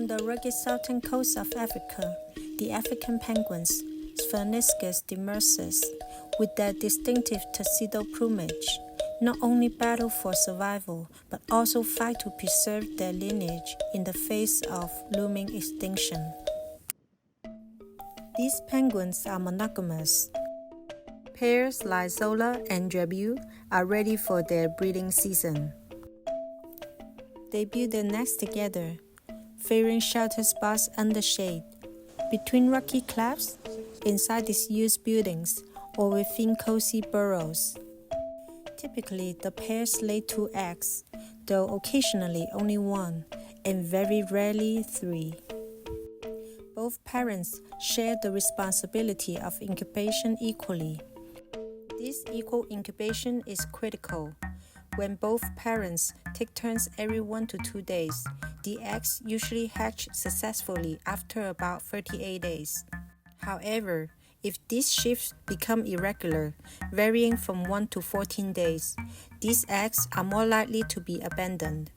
On the rugged southern coast of Africa, the African penguins, Spheniscus demersus, with their distinctive tuxedo plumage, not only battle for survival, but also fight to preserve their lineage in the face of looming extinction. These penguins are monogamous. Pairs like Zola and Zhao are ready for their breeding season. They build their nests together, favoring shelter spots under shade, between rocky cliffs, inside disused buildings, or within cozy burrows. Typically, the pairs lay 2 eggs, though occasionally only 1, and very rarely 3. Both parents share the responsibility of incubation equally. This equal incubation is critical. When both parents take turns every 1 to 2 days, the eggs usually hatch successfully after about 38 days. However, if these shifts become irregular, varying from 1 to 14 days, these eggs are more likely to be abandoned.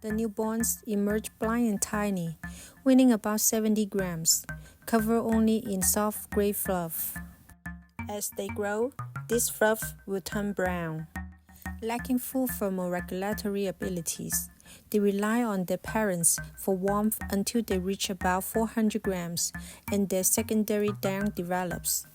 The newborns emerge blind and tiny, weighing about 70 grams, covered only in soft gray fluff. As they grow, this fluff will turn brown. Lacking full thermoregulatory abilities, they rely on their parents for warmth until they reach about 400 grams and their secondary down develops.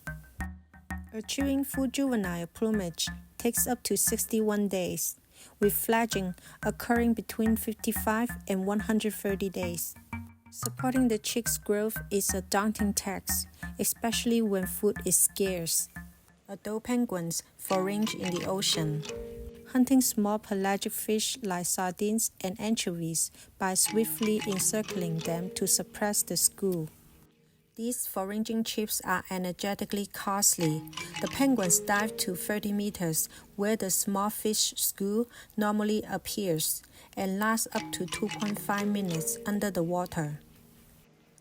Achieving full juvenile plumage takes up to 61 days, with fledging occurring between 55 and 130 days. Supporting the chicks' growth is a daunting task, especially when food is scarce. Adult penguins forage in the ocean, hunting small pelagic fish like sardines and anchovies by swiftly encircling them to suppress the school. These foraging trips are energetically costly. The penguins dive to 30 meters where the small fish school normally appears and last up to 2.5 minutes under the water.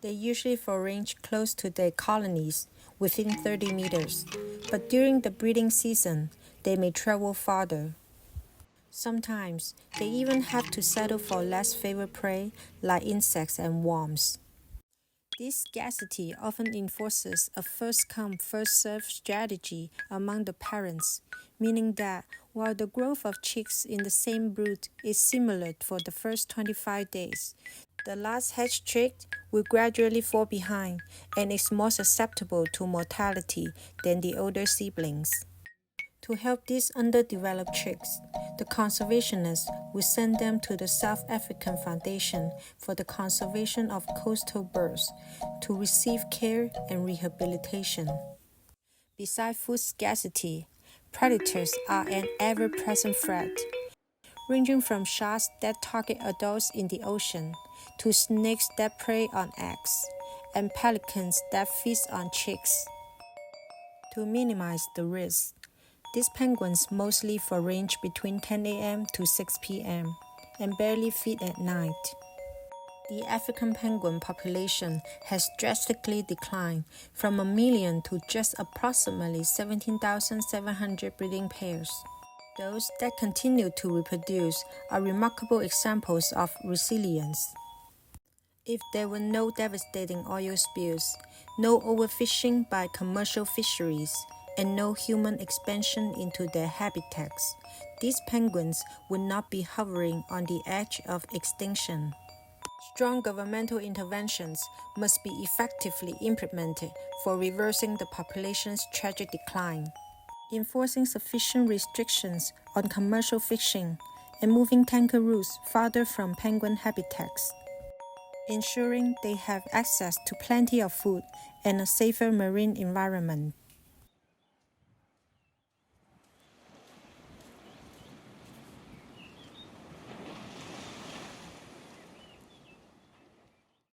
They usually forage close to their colonies, within 30 meters, but during the breeding season, they may travel farther. Sometimes, they even have to settle for less favored prey like insects and worms. This scarcity often enforces a first-come, first-served strategy among the parents, meaning that while the growth of chicks in the same brood is similar for the first 25 days, the last hatched chick will gradually fall behind and is more susceptible to mortality than the older siblings. To help these underdeveloped chicks, the conservationists will send them to the South African Foundation for the Conservation of Coastal Birds to receive care and rehabilitation. Besides food scarcity, predators are an ever-present threat, ranging from sharks that target adults in the ocean to snakes that prey on eggs, and pelicans that feast on chicks. To minimize the risk, these penguins mostly forage between 10 a.m. to 6 p.m. and barely feed at night. The African penguin population has drastically declined from 1 million to just approximately 17,700 breeding pairs. Those that continue to reproduce are remarkable examples of resilience. If there were no devastating oil spills, no overfishing by commercial fisheries, and no human expansion into their habitats, these penguins would not be hovering on the edge of extinction. Strong governmental interventions must be effectively implemented for reversing the population's tragic decline. Enforcing sufficient restrictions on commercial fishing and moving kangaroos farther from penguin habitats. Ensuring they have access to plenty of food and a safer marine environment.